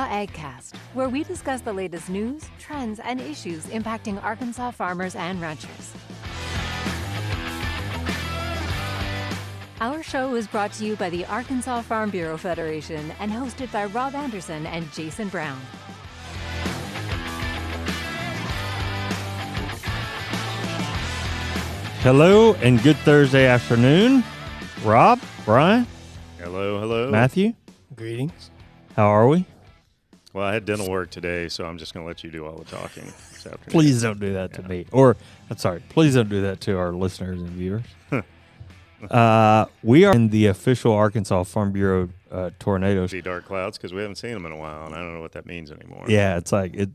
Arkansas AgCast, where we discuss the latest news, trends, and issues impacting Arkansas farmers and ranchers. Our show is brought to you by the Arkansas Farm Bureau Federation and hosted by Rob Anderson and Jason Brown. Hello and good Thursday afternoon. Rob, Brian. Hello. Matthew. Greetings. How are we? Well, I had dental work today, so I'm just going to let you do all the talking this afternoon. Please don't do that to me. Or, I'm sorry, please don't do that to our listeners and viewers. We are in the official Arkansas Farm Bureau tornado. See dark clouds because we haven't seen them in a while, and I don't know what that means anymore. Yeah, it's like it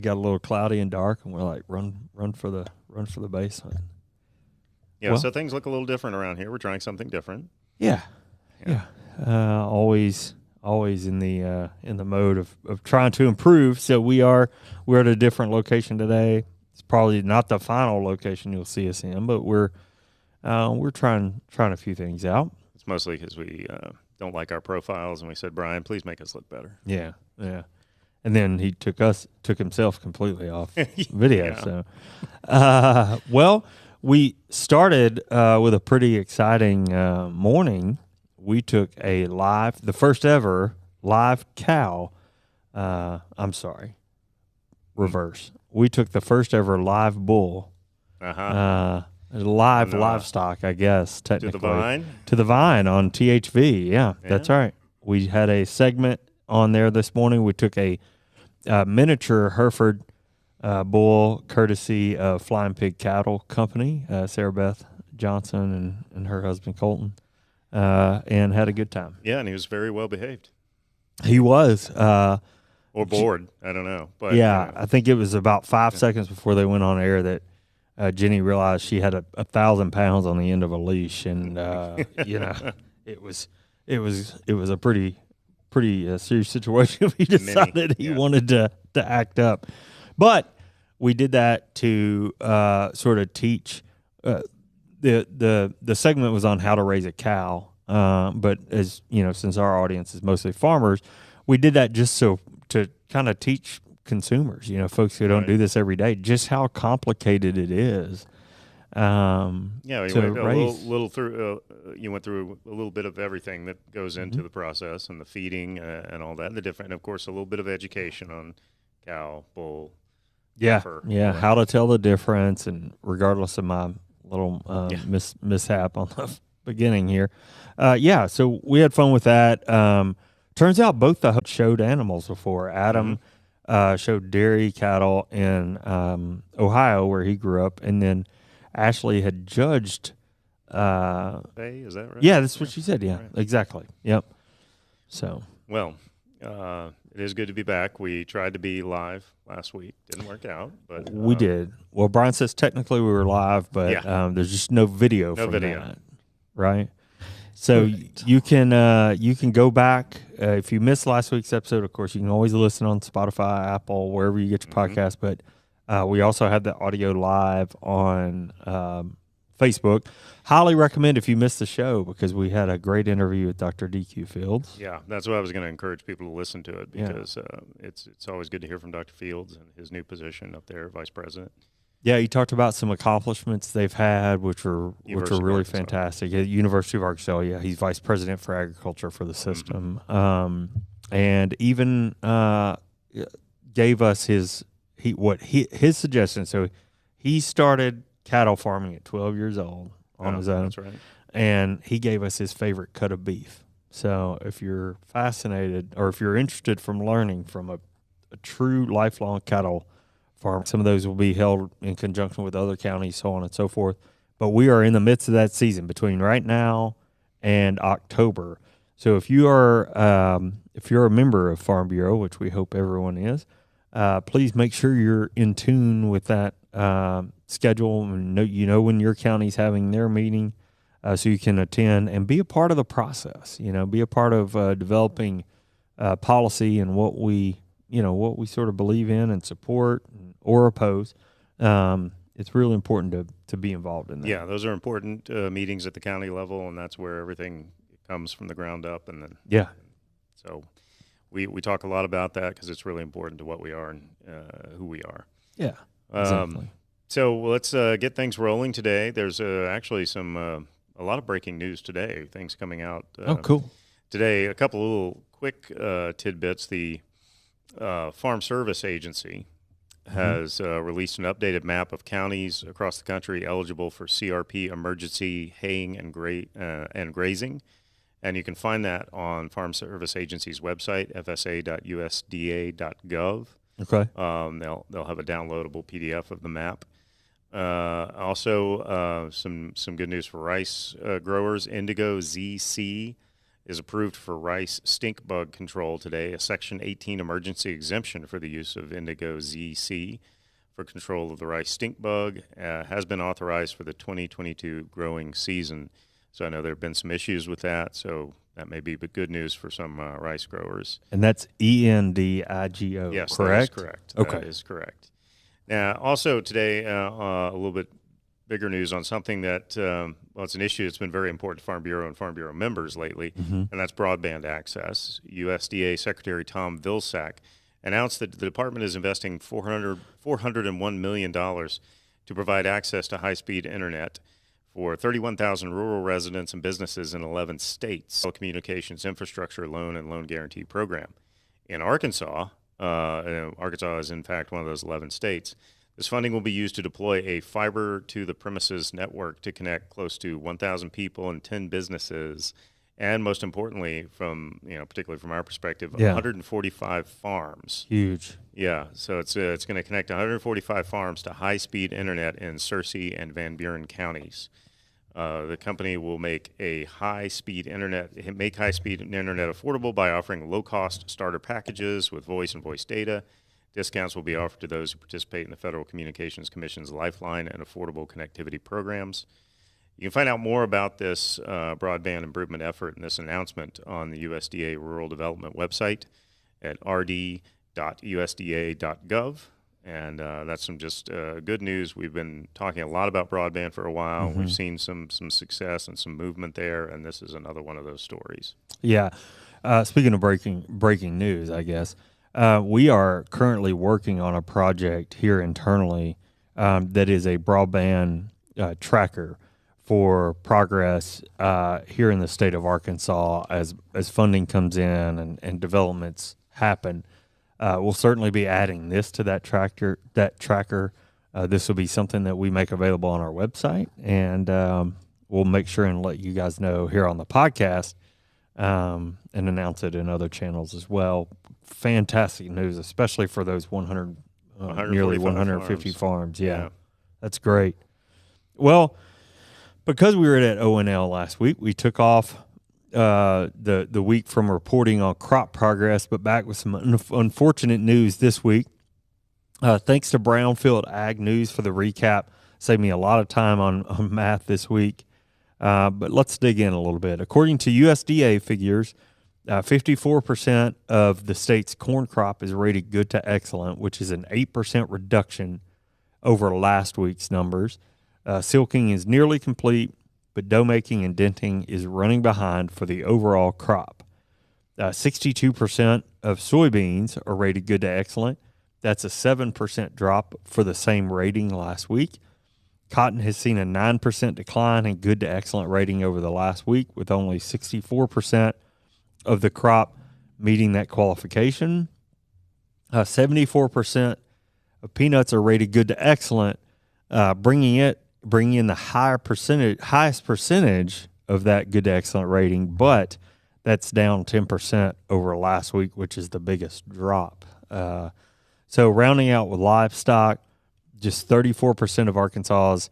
got a little cloudy and dark, and we're like, run for the basement. Yeah, well, so things look a little different around here. We're trying something different. Yeah. Always in the mode of trying to improve. So we're at a different location today. It's probably not the final location you'll see us in, but we're trying a few things out. It's mostly because we don't like our profiles, and we said, Brian, please make us look better. Yeah. And then he took himself completely off video. Yeah. So, well, we started with a pretty exciting morning. We took the first ever live cow. Reverse. We took the first ever live bull. Livestock, I guess, technically. To the vine on THV. Yeah, that's right. We had a segment on there this morning. We took a miniature Hereford bull, courtesy of Flying Pig Cattle Company, Sarah Beth Johnson and her husband Colton, and had a good time. Yeah, and he was very well behaved. He was. Or bored, I don't know. But yeah, I think it was about 5 seconds before they went on air that Jenny realized she had 1,000 pounds on the end of a leash, and it was a pretty serious situation. He decided he wanted to act up, but we did that to sort of teach. The segment was on how to raise a cow, but as you know, since our audience is mostly farmers, we did that just to kind of teach consumers, folks who don't do this every day, just how complicated it is. You went through a little bit of everything that goes into the process and the feeding and all that, and of course, a little bit of education on cow, bull. Heifer, how to tell the difference, and regardless of my little mishap on the beginning here, so we had fun with that. Turns out both the hosts showed animals before. Adam showed dairy cattle in Ohio, where he grew up, and then Ashley had judged. Is that right? Yeah, that's what she said. Yeah, right. Exactly. Yep. So. Well, it is good to be back. We tried to be live last week. Didn't work out, but we did. Well, Brian says technically we were live, but there's just no video from that, right? So you can go back if you missed last week's episode. Of course, you can always listen on Spotify, Apple, wherever you get your podcast. But we also have the audio live on Facebook. Highly recommend if you missed the show, because we had a great interview with Dr. DQ Fields. Yeah, that's why I was going to encourage people to listen to it, because it's always good to hear from Dr. Fields and his new position up there, Vice President. Yeah, he talked about some accomplishments they've had, which were really fantastic. At University of Arkansas, he's Vice President for Agriculture for the system, and even gave us his suggestion. So he started cattle farming at 12 years old on his own. That's right. And he gave us his favorite cut of beef. So if you're fascinated, or if you're interested from learning from a true lifelong cattle farm, some of those will be held in conjunction with other counties, so on and so forth. But we are in the midst of that season between right now and October. So if you are a member of Farm Bureau, which we hope everyone is, please make sure you're in tune with that schedule, and know when your county's having their meeting, so you can attend and be a part of the process. Be a part of developing policy and what we sort of believe in and support or oppose. It's really important to be involved in that. Yeah, those are important meetings at the county level, and that's where everything comes from the ground up. And then so we talk a lot about that because it's really important to what we are and who we are. Yeah, exactly. So let's get things rolling today. There's actually a lot of breaking news today, things coming out. Cool. Today, a couple of little quick tidbits. The Farm Service Agency has released an updated map of counties across the country eligible for CRP emergency haying and grazing. And you can find that on Farm Service Agency's website, fsa.usda.gov. Okay. They'll have a downloadable PDF of the map. Also, some good news for rice growers. Indigo ZC is approved for rice stink bug control today, a Section 18 emergency exemption for the use of Indigo ZC for control of the rice stink bug has been authorized for the 2022 growing season. So I know there have been some issues with that, so that may be good news for some rice growers. And that's ENDIGO, yes, correct? That is correct. Okay. That is correct. Now, also today, a little bit bigger news on something that, it's an issue that's been very important to Farm Bureau and Farm Bureau members lately, and that's broadband access. USDA Secretary Tom Vilsack announced that the department is investing $401 million to provide access to high-speed internet for 31,000 rural residents and businesses in 11 states. Telecommunications Infrastructure Loan and Loan Guarantee Program. In Arkansas, Arkansas is in fact one of those 11 states, this funding will be used to deploy a fiber-to-the-premises network to connect close to 1,000 people and 10 businesses, and most importantly, particularly from our perspective, 145 farms. Huge. Yeah, so it's going to connect 145 farms to high-speed internet in Searcy and Van Buren counties. The company will make high-speed internet affordable by offering low-cost starter packages with voice and voice data. Discounts will be offered to those who participate in the Federal Communications Commission's Lifeline and Affordable Connectivity programs. You can find out more about this broadband improvement effort and this announcement on the USDA Rural Development website at rd.usda.gov. And that's some just good news. We've been talking a lot about broadband for a while. We've seen some success and some movement there, and this is another one of those stories. Yeah. Speaking of breaking news, I guess, we are currently working on a project here internally that is a broadband tracker for progress here in the state of Arkansas as funding comes in and developments happen. We'll certainly be adding this to that tracker. This will be something that we make available on our website, and we'll make sure and let you guys know here on the podcast and announce it in other channels as well. Fantastic news, especially for those nearly 150 farms. Yeah, that's great. Well, because we were at ONL last week, we took off the week from reporting on crop progress, but back with some unfortunate news this week. Thanks to Brownfield Ag News for the recap. Saved me a lot of time on math this week. But let's dig in a little bit. According to USDA figures, 54% of the state's corn crop is rated good to excellent, which is an 8% reduction over last week's numbers. Silking is nearly complete, but dough making and denting is running behind for the overall crop. 62% of soybeans are rated good to excellent. That's a 7% drop for the same rating last week. Cotton has seen a 9% decline in good to excellent rating over the last week, with only 64% of the crop meeting that qualification. 74% of peanuts are rated good to excellent, bringing in the highest percentage of that good to excellent rating, but that's down 10% over last week, which is the biggest drop. So rounding out with livestock, just 34% of Arkansas's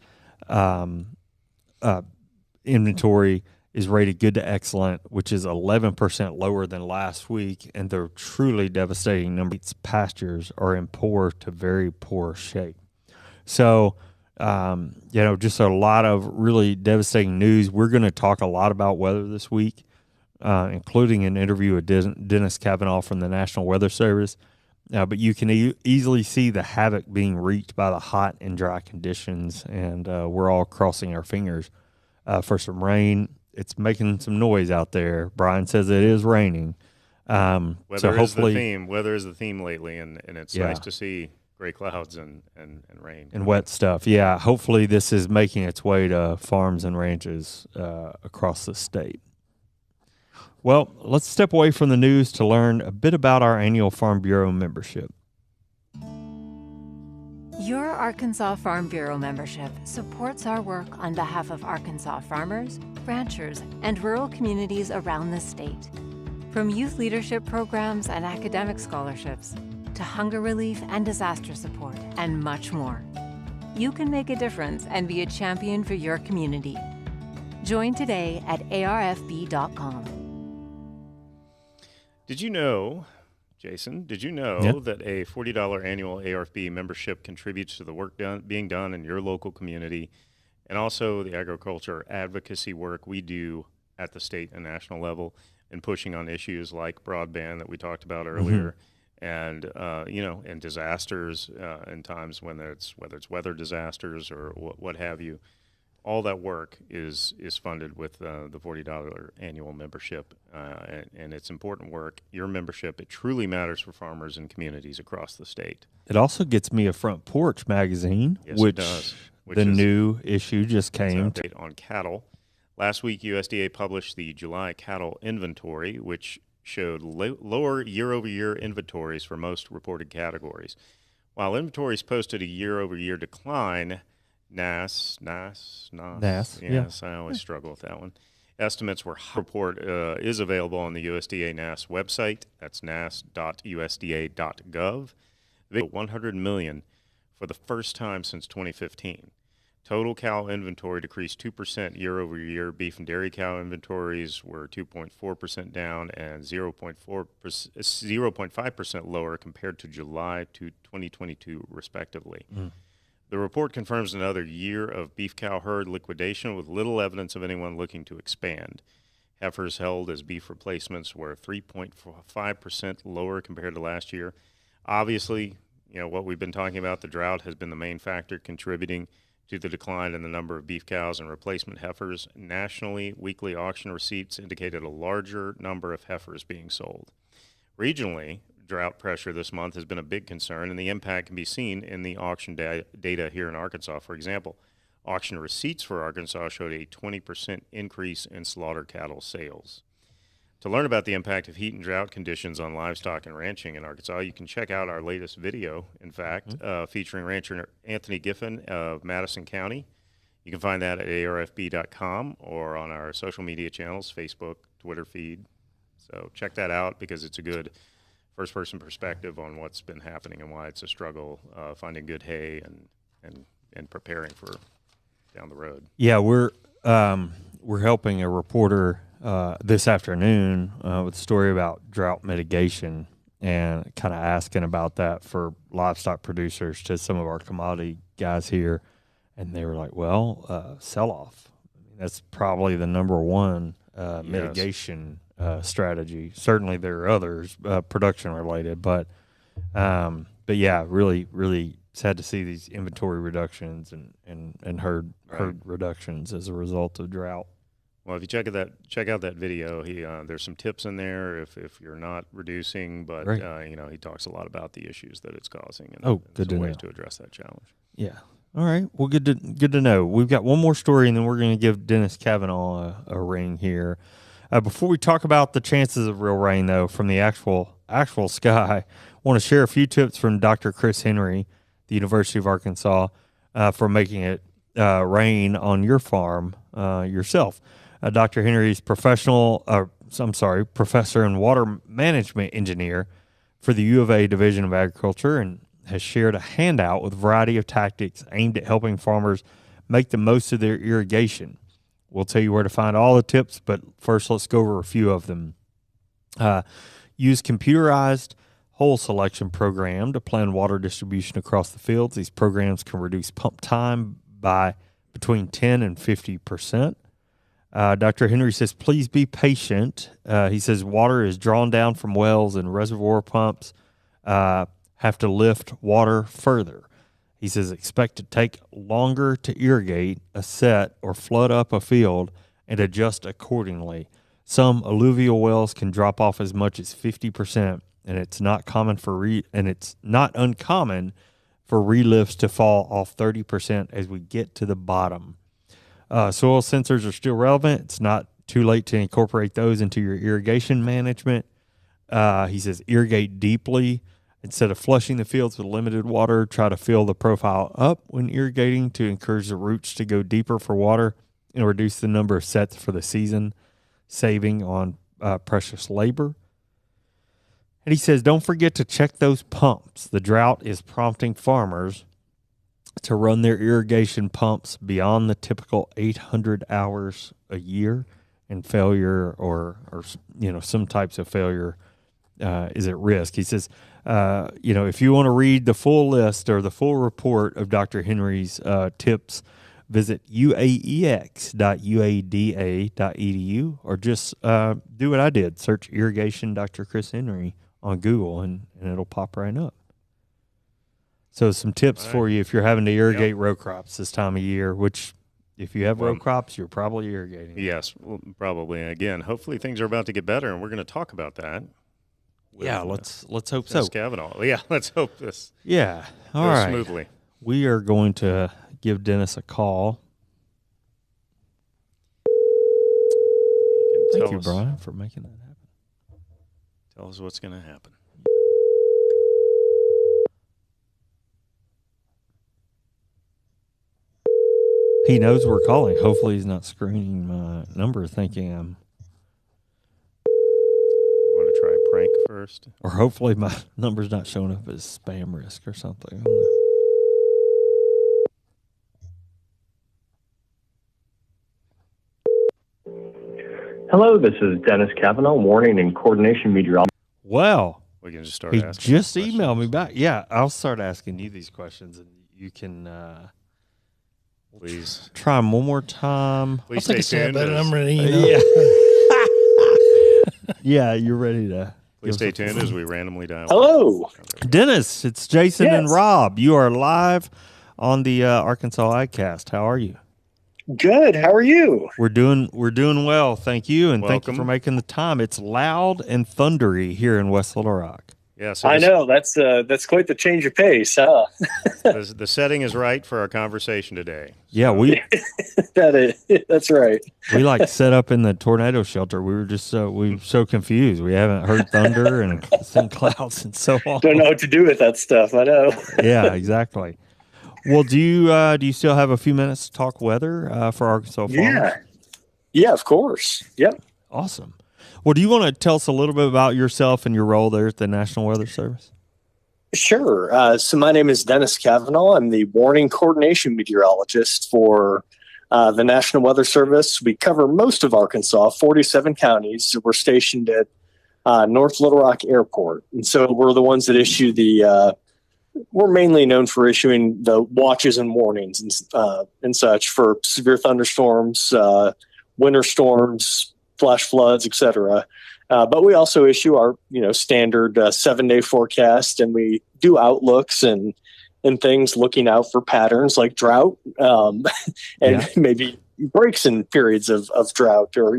inventory is rated good to excellent, which is 11% lower than last week, and the truly devastating number of pastures are in poor to very poor shape. So, just a lot of really devastating news. We're going to talk a lot about weather this week, including an interview with Dennis Kavanaugh from the National Weather Service. But you can easily see the havoc being wreaked by the hot and dry conditions, and we're all crossing our fingers for some rain. It's making some noise out there. Brian says it is raining. Weather So hopefully, is the theme. Weather is the theme lately, and it's nice to see gray clouds and rain. And wet stuff. Yeah. Hopefully this is making its way to farms and ranches across the state. Well, let's step away from the news to learn a bit about our annual Farm Bureau membership. Your Arkansas Farm Bureau membership supports our work on behalf of Arkansas farmers, ranchers, and rural communities around the state. From youth leadership programs and academic scholarships to hunger relief and disaster support, and much more. You can make a difference and be a champion for your community. Join today at arfb.com. Did you know, Jason, that a $40 annual ARFB membership contributes to the work being done in your local community and also the agriculture advocacy work we do at the state and national level in pushing on issues like broadband that we talked about earlier and, and disasters in times whether it's weather disasters or what have you. All that work is funded with the $40 annual membership, and it's important work. Your membership, it truly matters for farmers and communities across the state. It also gets me a Front Porch magazine, Yes, which it does. the new issue just It's an came. update on cattle. Last week, USDA published the July cattle inventory, which showed lower year-over-year inventories for most reported categories. While inventories posted a year-over-year decline, NAS. Yes, I always struggle with that one. Estimates were report is available on the USDA NAS website. That's nas.usda.gov. 100 million for the first time since 2015. Total cow inventory decreased 2% year over year. Beef and dairy cow inventories were 2.4% down and 0.5% lower compared to July to 2022, respectively. The report confirms another year of beef cow herd liquidation with little evidence of anyone looking to expand. Heifers held as beef replacements were 3.5% lower compared to last year. Obviously, what we've been talking about, the drought has been the main factor contributing to the decline in the number of beef cows and replacement heifers. Nationally, weekly auction receipts indicated a larger number of heifers being sold. Regionally, drought pressure this month has been a big concern, and the impact can be seen in the auction data here in Arkansas. For example, auction receipts for Arkansas showed a 20% increase in slaughter cattle sales. To learn about the impact of heat and drought conditions on livestock and ranching in Arkansas, you can check out our latest video, in fact, featuring rancher Anthony Giffen of Madison County. You can find that at arfb.com or on our social media channels, Facebook, Twitter feed. So check that out because it's a good first-person perspective on what's been happening and why it's a struggle finding good hay and preparing for down the road. Yeah, we're helping a reporter this afternoon with a story about drought mitigation and kind of asking about that for livestock producers to some of our commodity guys here. And they were like, well, sell-off. I mean, that's probably the number one mitigation strategy. Certainly there are others, production-related, but yeah, really, really sad to see these inventory reductions and herd reductions as a result of drought. Well, if you check out that video, there's some tips in there if you're not reducing, but he talks a lot about the issues that it's causing and good some to ways know. to address that challenge. Yeah. All right. Well, good to know. We've got one more story, and then we're going to give Dennis Kavanaugh a ring here. Before we talk about the chances of real rain, though, from the actual sky, I want to share a few tips from Dr. Chris Henry, the University of Arkansas, for making it rain on your farm yourself. Dr. Henry is professor and water management engineer for the U of A Division of Agriculture and has shared a handout with a variety of tactics aimed at helping farmers make the most of their irrigation. We'll tell you where to find all the tips, but first let's go over a few of them. Use computerized hole selection program to plan water distribution across the fields. These programs can reduce pump time by between 10 and 50%. Dr. Henry says, please be patient. He says water is drawn down from wells and reservoir pumps have to lift water further. He says, expect to take longer to irrigate a set or flood up a field and adjust accordingly. Some alluvial wells can drop off as much as 50%, and it's not uncommon for relifts to fall off 30% as we get to the bottom. Soil sensors are still relevant. It's not too late to incorporate those into your irrigation management. He says irrigate deeply. Instead of flushing the fields with limited water, try to fill the profile up when irrigating to encourage the roots to go deeper for water and reduce the number of sets for the season, saving on precious labor. And he says, don't forget to check those pumps. The drought is prompting farmers to run their irrigation pumps beyond the typical 800 hours a year, and failure or some types of failure is at risk. He says, if you want to read the full list or the full report of Dr. Henry's tips, visit uaex.uada.edu, or just do what I did. Search Irrigation Dr. Chris Henry on Google, and it'll pop right up. So some tips for you if you're having to irrigate row crops this time of year, which if you have row crops, you're probably irrigating. Yes, probably. Again, hopefully things are about to get better, and we're going to talk about that. Let's hope Dennis so. Kavanaugh. Yeah, let's hope this all goes right. smoothly. We are going to give Dennis a call. Thank you, Brian, for making that happen. Tell us what's going to happen. He knows we're calling. Hopefully he's not screening my number thinking I'm... Want to try a prank first? Or hopefully my number's not showing up as spam risk or something. Hello, this is Dennis Kavanaugh, warning and coordination meteorologist. Well, we can just start he asking just questions. emailed me back. Yeah, I'll start asking you these questions, and you can... Please try them one more time. Please stay tuned. I'm ready. Yeah, you're ready to. Please stay tuned as we randomly dial. Hello. Dennis, it's Jason and Yes. Rob. You are live on the Arkansas AgCast. How are you? Good. How are you? We're doing well, thank you, and thank you Welcome. for making the time. It's loud and thundery here in West Little Rock. Yeah, so I know that's quite the change of pace, huh? the setting is right for our conversation today. Yeah, That's right. we like set up in the tornado shelter. We were just so confused. We haven't heard thunder and seen clouds and so on. Don't know what to do with that stuff. I know. Yeah, exactly. Well, do you still have a few minutes to talk weather for Arkansas farmers? Yeah, of course. Yep. Awesome. Well, do you want to tell us a little bit about yourself and your role there at the National Weather Service? Sure. So my name is Dennis Kavanaugh. I'm the warning coordination meteorologist for the National Weather Service. We cover most of Arkansas, 47 counties. We're stationed at North Little Rock Airport. And so we're the ones that issue we're mainly known for issuing the watches and warnings and such for severe thunderstorms, winter storms, flash floods, etc. But we also issue our, standard 7-day forecast, and we do outlooks and things looking out for patterns like drought and maybe breaks in periods of drought or,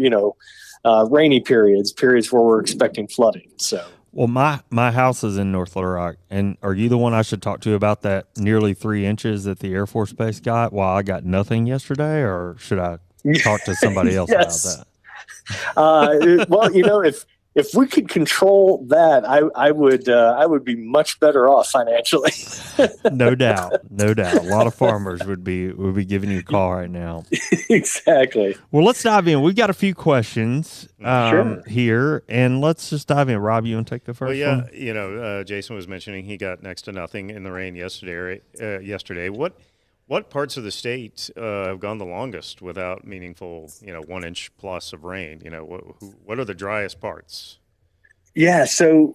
rainy periods where we're expecting flooding. So. Well, my house is in North Little Rock, and are you the one I should talk to about that nearly 3 inches that the Air Force Base got while I got nothing yesterday, or should I talk to somebody else Yes. about that? Well, if we could control that, I would be much better off financially. No doubt. A lot of farmers would be giving you a call right now. Exactly. Well, let's dive in. We've got a few questions Sure. here, and let's just dive in. Rob, you want to take the first Well, one? Jason was mentioning he got next to nothing in the rain yesterday. What parts of the state have gone the longest without meaningful, 1 inch plus of rain? What are the driest parts? Yeah. So,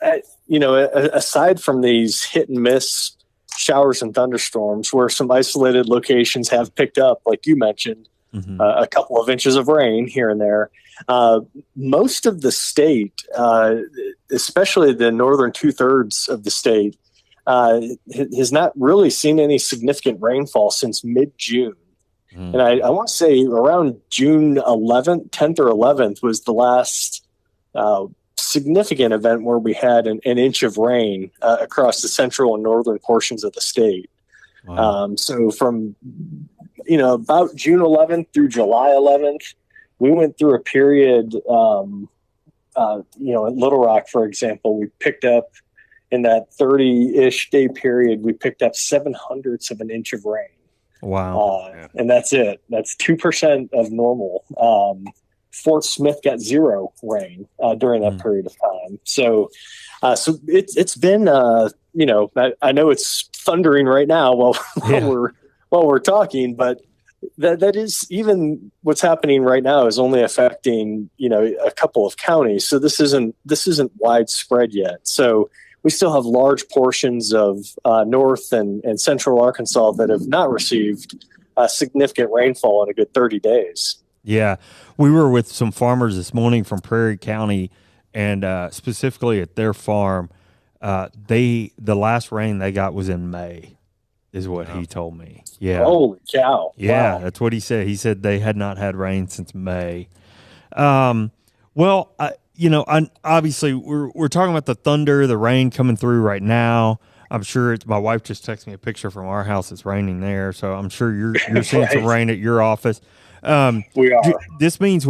aside from these hit and miss showers and thunderstorms, where some isolated locations have picked up, like you mentioned, a couple of inches of rain here and there, most of the state, especially the northern 2/3 of the state, has not really seen any significant rainfall since mid-June. And I want to say around June 11th, 10th or 11th was the last significant event where we had an inch of rain across the central and northern portions of the state. Wow. So from, about June 11th through July 11th, we went through a period, at Little Rock, for example, we picked up in that 30-ish day period, we picked up 7/100 of an inch of rain. Wow. And that's it. That's 2% of normal. Fort Smith got 0 rain during that period of time. So it's been, I know it's thundering right now while we're talking, but that is, even what's happening right now is only affecting, a couple of counties. So this isn't widespread yet. So we still have large portions of north and central Arkansas that have not received significant rainfall in a good 30 days. Yeah. We were with some farmers this morning from Prairie County, and specifically at their farm, the last rain they got was in May, is what he told me. Yeah. Holy cow. Yeah, Wow. that's what he said. He said they had not had rain since May. Obviously we're talking about the thunder, the rain coming through right now. I'm sure my wife just texted me a picture from our house. It's raining there, so I'm sure you're seeing some rain at your office. We are. This means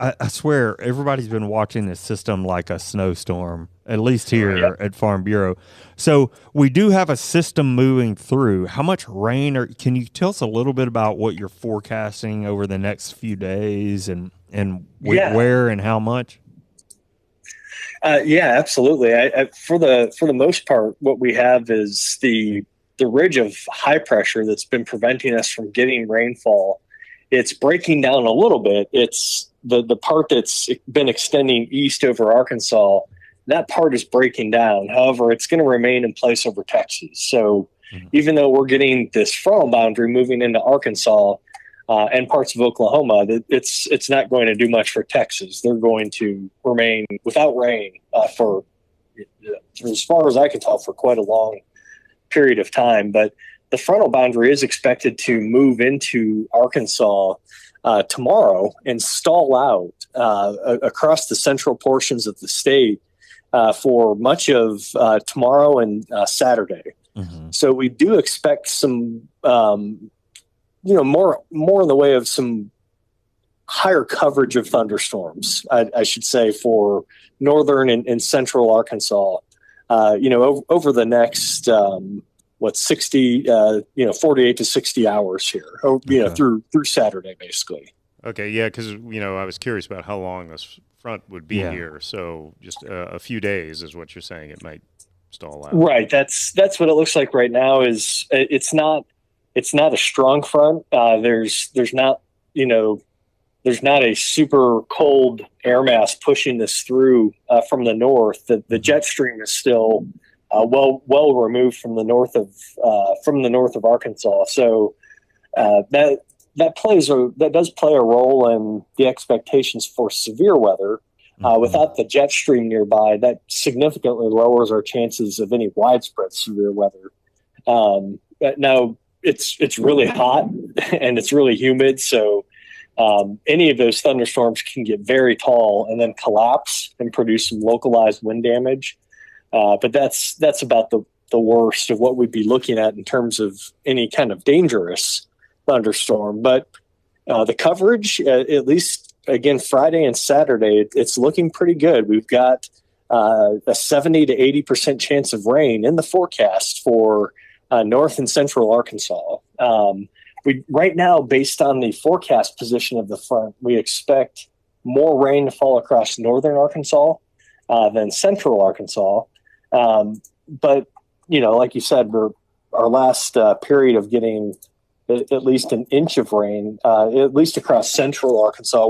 I swear everybody's been watching this system like a snowstorm, at least here at Farm Bureau. So we do have a system moving through. How much rain can you tell us a little bit about what you're forecasting over the next few days and where and how much? Yeah, absolutely. For the most part, what we have is the ridge of high pressure that's been preventing us from getting rainfall. It's breaking down a little bit. It's the part that's been extending east over Arkansas. That part is breaking down. However, it's going to remain in place over Texas. So even though we're getting this frontal boundary moving into Arkansas and parts of Oklahoma, it's not going to do much for Texas. They're going to remain without rain for as far as I can tell, for quite a long period of time. But the frontal boundary is expected to move into Arkansas tomorrow and stall out across the central portions of the state for much of tomorrow and Saturday. So we do expect some, more in the way of some higher coverage of thunderstorms, I should say, for northern and central Arkansas, over the next 48 to 60 hours here, through Saturday, basically. Okay, yeah, because, I was curious about how long this front would be here. So just a few days is what you're saying. It might stall out. Right. That's what it looks like right now. Is it's not a strong front. There's not a super cold air mass pushing this through from the north. The jet stream is still well removed from the north of Arkansas. So that does play a role in the expectations for severe weather. Without the jet stream nearby, that significantly lowers our chances of any widespread severe weather. Now it's really hot and it's really humid, so any of those thunderstorms can get very tall and then collapse and produce some localized wind damage. But that's about the worst of what we'd be looking at in terms of any kind of dangerous thunderstorm. But the coverage, at least again Friday and Saturday, it's looking pretty good. We've got a 70 to 80% chance of rain in the forecast for north and central Arkansas. We right now, based on the forecast position of the front, we expect more rain to fall across northern Arkansas than central Arkansas. But like you said, our last period of getting at least an inch of rain, at least across central Arkansas,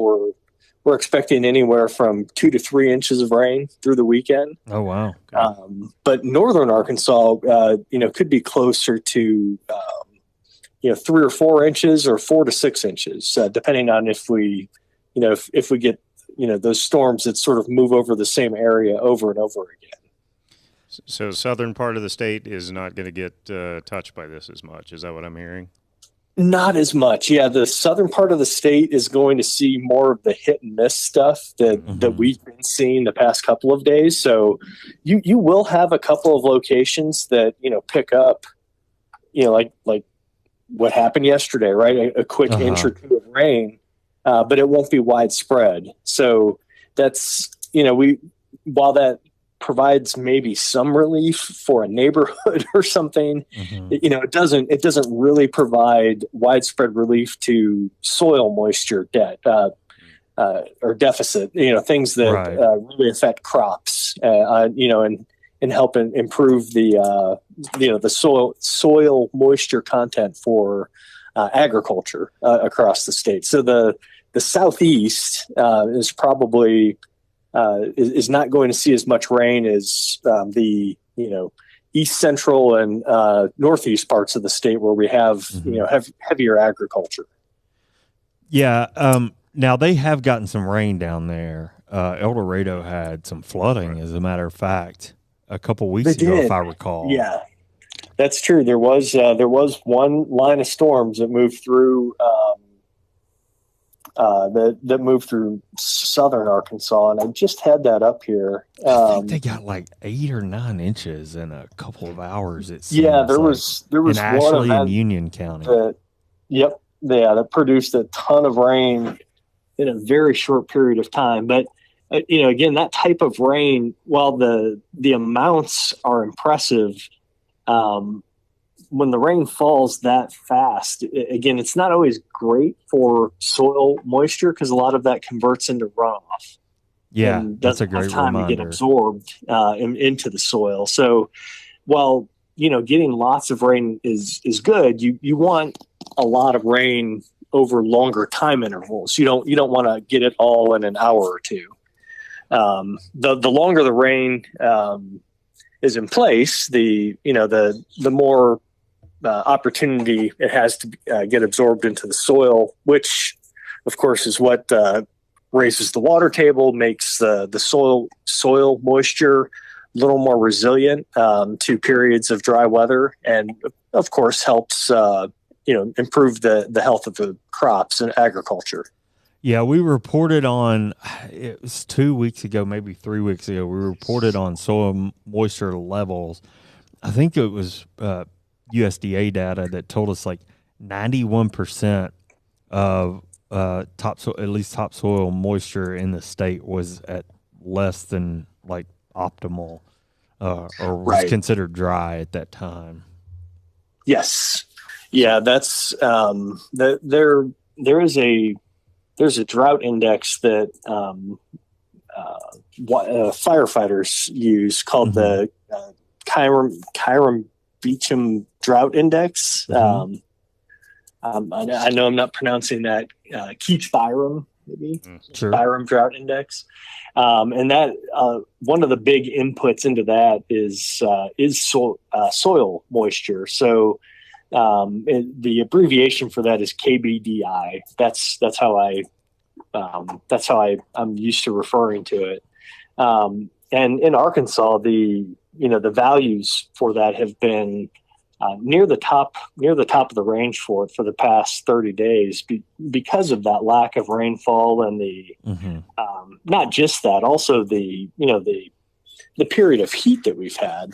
we're expecting anywhere from 2 to 3 inches of rain through the weekend. Oh, wow. But northern Arkansas, could be closer to 3 or 4 inches or 4 to 6 inches, depending on if we get those storms that sort of move over the same area over and over again. So southern part of the state is not going to get touched by this as much. Is that what I'm hearing? Not as much. Yeah, the southern part of the state is going to see more of the hit and miss stuff that we've been seeing the past couple of days. So you will have a couple of locations that, pick up, like what happened yesterday, right? A quick inch or two of rain, but it won't be widespread. So that's, while that provides maybe some relief for a neighborhood or something, it doesn't really provide widespread relief to soil moisture or deficit, things that really affect crops, and help improve the soil moisture content for agriculture across the state. So the Southeast is probably is not going to see as much rain as the east central and northeast parts of the state where we have heavier agriculture. Yeah. Now they have gotten some rain down there. El Dorado had some flooding, as a matter of fact, a couple weeks ago, if I recall. Yeah, that's true. There was one line of storms that moved through that moved through southern Arkansas, and I just had that up here. I think they got like 8 or 9 inches in a couple of hours. It seems there was in one Ashley and Union County. That produced a ton of rain in a very short period of time. But again, that type of rain, while the amounts are impressive, when the rain falls that fast, again, it's not always great for soil moisture because a lot of that converts into runoff. Yeah, that's a great time reminder. to get absorbed into the soil. So while, getting lots of rain is good, you want a lot of rain over longer time intervals. You don't want to get it all in an hour or two. The longer the rain is in place, the more opportunity it has to get absorbed into the soil, which of course is what raises the water table, makes the soil moisture a little more resilient to periods of dry weather, and of course helps improve the health of the crops and agriculture. Yeah, we reported on, it was 2 weeks ago, maybe 3 weeks ago, we reported on soil moisture levels. I think it was USDA data that told us like 91% of topsoil moisture in the state was at less than like optimal or was considered dry at that time. Yes. Yeah, that's there's a drought index that firefighters use called the Kyram Beecham Drought Index. I know I'm not pronouncing that. Keach Byram, maybe. Sure. Byram Drought Index. And that one of the big inputs into that is soil moisture. So the abbreviation for that is KBDI. That's how I'm used to referring to it. And in Arkansas, the values for that have been near the top of the range for the past 30 days because of that lack of rainfall and the not just that, also the period of heat that we've had.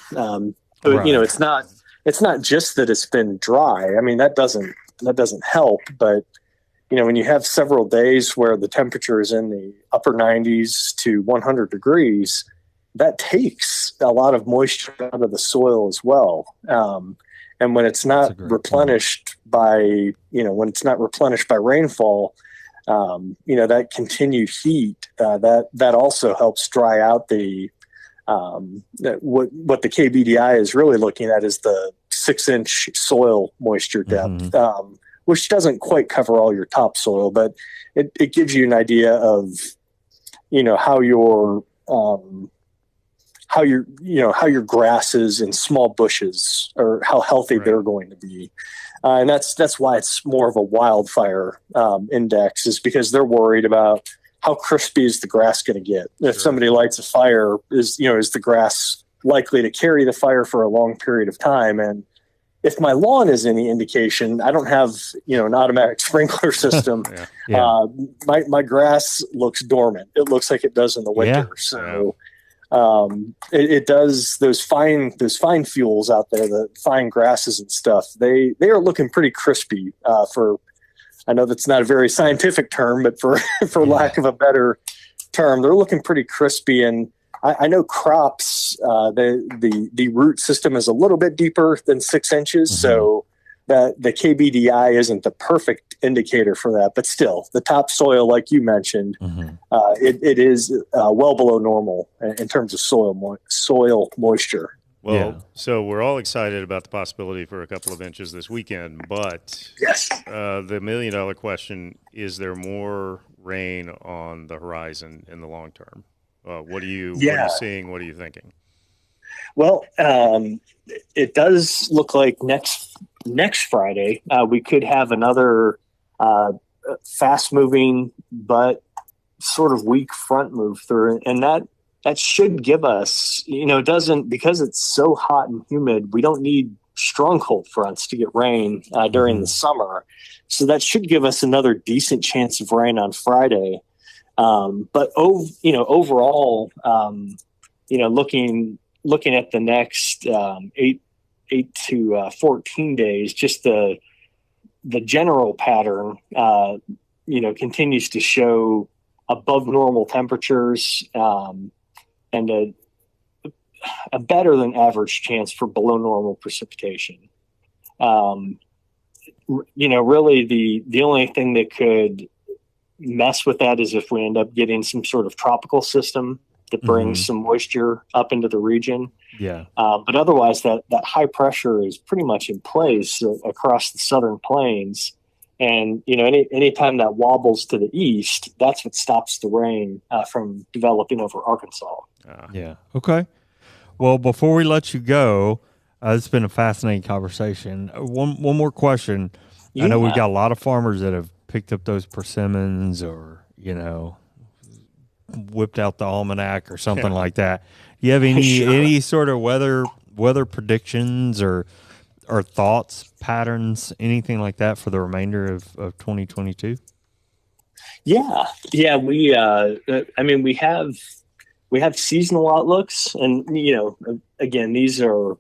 It's not just that it's been dry. I mean, that doesn't help, but when you have several days where the temperature is in the upper 90s to 100 degrees, that takes a lot of moisture out of the soil as well. And when it's not replenished by rainfall, that continued heat, that also helps dry out the what the KBDI is really looking at is the 6-inch soil moisture depth, which doesn't quite cover all your topsoil, but it gives you an idea of how your grasses and small bushes or how healthy they're going to be. And that's why it's more of a wildfire index, is because they're worried about how crispy is the grass going to get. If somebody lights a fire, is the grass likely to carry the fire for a long period of time? And if my lawn is any indication, I don't have, an automatic sprinkler system. Yeah. My grass looks dormant. It looks like it does in the winter. So it does those fine fuels out there, the fine grasses and stuff. They are looking pretty crispy for. I know that's not a very scientific term, but for lack of a better term, they're looking pretty crispy. And I know crops, the root system is a little bit deeper than 6 inches, so that the KBDI isn't the perfect indicator for that. But still, the topsoil, like you mentioned, it is well below normal in terms of soil moisture. Well, so we're all excited about the possibility for a couple of inches this weekend, but yes, the $1 million question, is there more rain on the horizon in the long term? What are you seeing? What are you thinking? Well, it does look like next Friday we could have another fast-moving but sort of weak front move through, and that should give us, it doesn't, because it's so hot and humid, we don't need strong cold fronts to get rain during the summer. So that should give us another decent chance of rain on Friday. But overall, looking at the next 8 to 14 days, just the general pattern, continues to show above normal temperatures, and a better than average chance for below normal precipitation. Really the only thing that could mess with that is if we end up getting some sort of tropical system that brings some moisture up into the region. Yeah. But otherwise that high pressure is pretty much in place across the southern plains. And, anytime that wobbles to the east, that's what stops the rain from developing over Arkansas. Yeah. Okay. Well, before we let you go, it's been a fascinating conversation. One more question. Yeah. I know we've got a lot of farmers that have picked up those persimmons or, whipped out the almanac or something like that. Do you have any sort of weather predictions or thoughts, patterns, anything like that for the remainder of 2022? Yeah. We have seasonal outlooks, and again, these are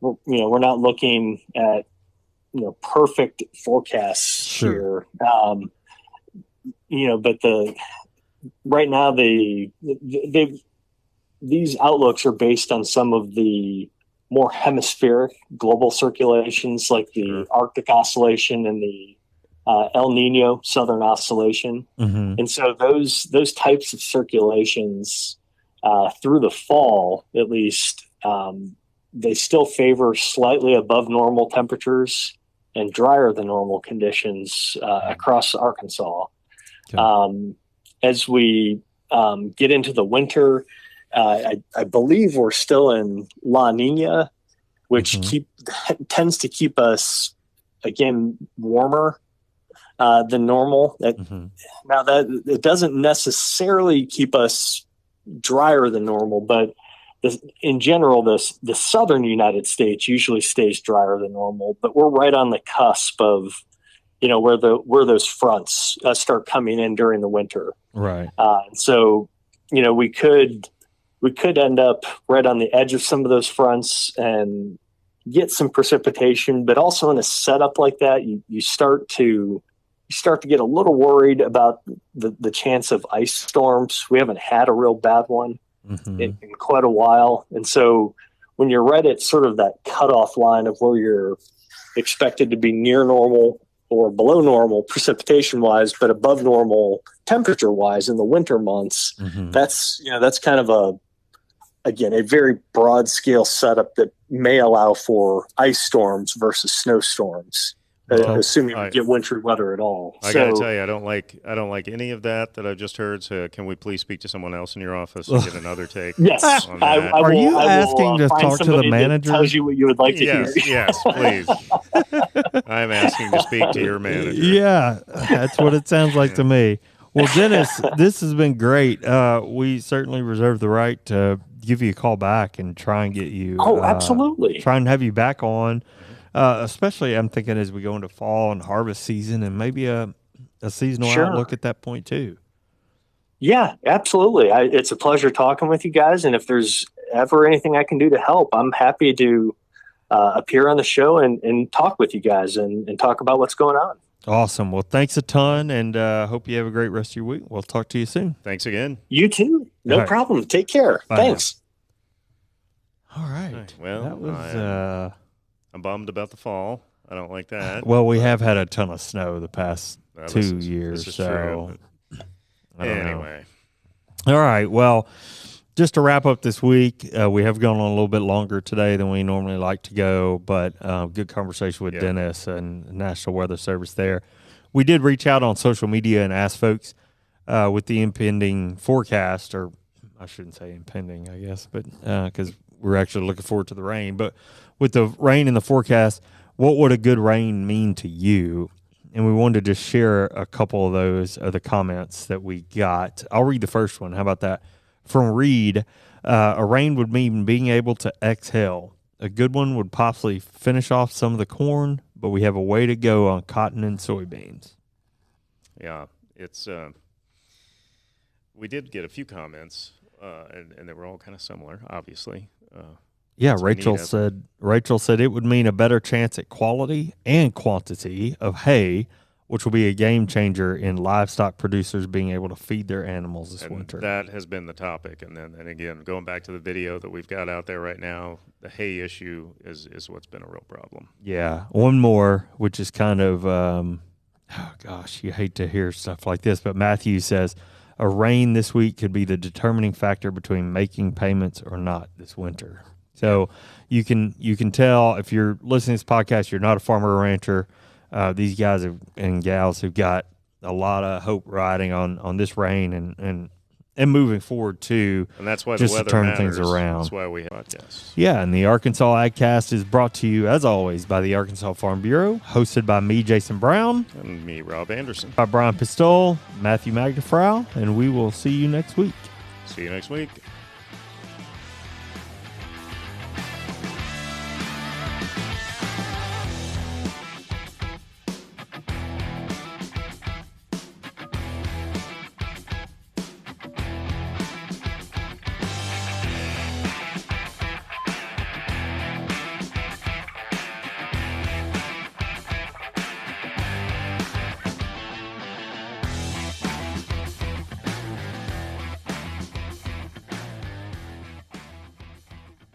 we're not looking at perfect forecasts here. But right now these outlooks are based on some of the more hemispheric global circulations, like the Arctic Oscillation and the El Nino Southern Oscillation. And so those types of circulations through the fall, at least, they still favor slightly above normal temperatures and drier than normal conditions across Arkansas. Okay. As we get into the winter, I believe we're still in La Nina, which tends to keep us, again, warmer than normal. Now, that it doesn't necessarily keep us drier than normal, but in general, the southern United States usually stays drier than normal. But we're right on the cusp of, where those fronts start coming in during the winter. Right. So, we could end up right on the edge of some of those fronts and get some precipitation, but also in a setup like that, you start to get a little worried about the chance of ice storms. We haven't had a real bad one in quite a while. And so when you're right at sort of that cutoff line of where you're expected to be near normal or below normal precipitation wise, but above normal temperature wise in the winter months, that's kind of a very broad scale setup that may allow for ice storms versus snowstorms. Assuming we get wintry weather at all. I got to tell you, I don't like any of that I've just heard. So can we please speak to someone else in your office and get another take? Yes. Are you asking to talk to the manager? Tells you what you would like to hear. Yes, please. I'm asking to speak to your manager. Yeah, that's what it sounds like to me. Well, Dennis, this has been great. We certainly reserve the right to give you a call back and try and get you. Absolutely. Try and have you back on. Especially I'm thinking as we go into fall and harvest season, and maybe a seasonal outlook at that point too. Yeah, absolutely. It's a pleasure talking with you guys. And if there's ever anything I can do to help, I'm happy to appear on the show and talk with you guys and talk about what's going on. Awesome. Well, thanks a ton, and hope you have a great rest of your week. We'll talk to you soon. Thanks again. You too. No problem. Take care. Bye Thanks. All right. Well, that was, I'm bummed about the fall. I don't like that. Well, we have had a ton of snow the past 2 years, this is so true, I don't know. anyway. All right. Well, just to wrap up this week, we have gone on a little bit longer today than we normally like to go, but good conversation with Dennis and National Weather Service there. We did reach out on social media and ask folks with the impending forecast, or I shouldn't say impending, I guess, but because we're actually looking forward to the rain. But with the rain in the forecast, what would a good rain mean to you? And we wanted to just share a couple of those the comments that we got. I'll read the first one. How about that? From Reed, a rain would mean being able to exhale. A good one would possibly finish off some of the corn, but we have a way to go on cotton and soybeans. Yeah, it's we did get a few comments, and they were all kind of similar, obviously. Yeah, Rachel said it would mean a better chance at quality and quantity of hay, which will be a game changer in livestock producers being able to feed their animals this winter. That has been the topic. And again, going back to the video that we've got out there right now, the hay issue is what's been a real problem. Yeah. One more, which is kind of, oh gosh, you hate to hear stuff like this, but Matthew says, a rain this week could be the determining factor between making payments or not this winter. So you can tell if you're listening to this podcast, you're not a farmer or rancher. These guys and gals have got a lot of hope riding on this rain and moving forward too. And that's why just the weather to turn matters. things around. That's why we have podcasts. Yeah, and the Arkansas AgCast is brought to you as always by the Arkansas Farm Bureau, hosted by me, Jason Brown, And me, Rob Anderson. by Brian Pistol, Matthew Magdafrau, and we will see you next week. See you next week.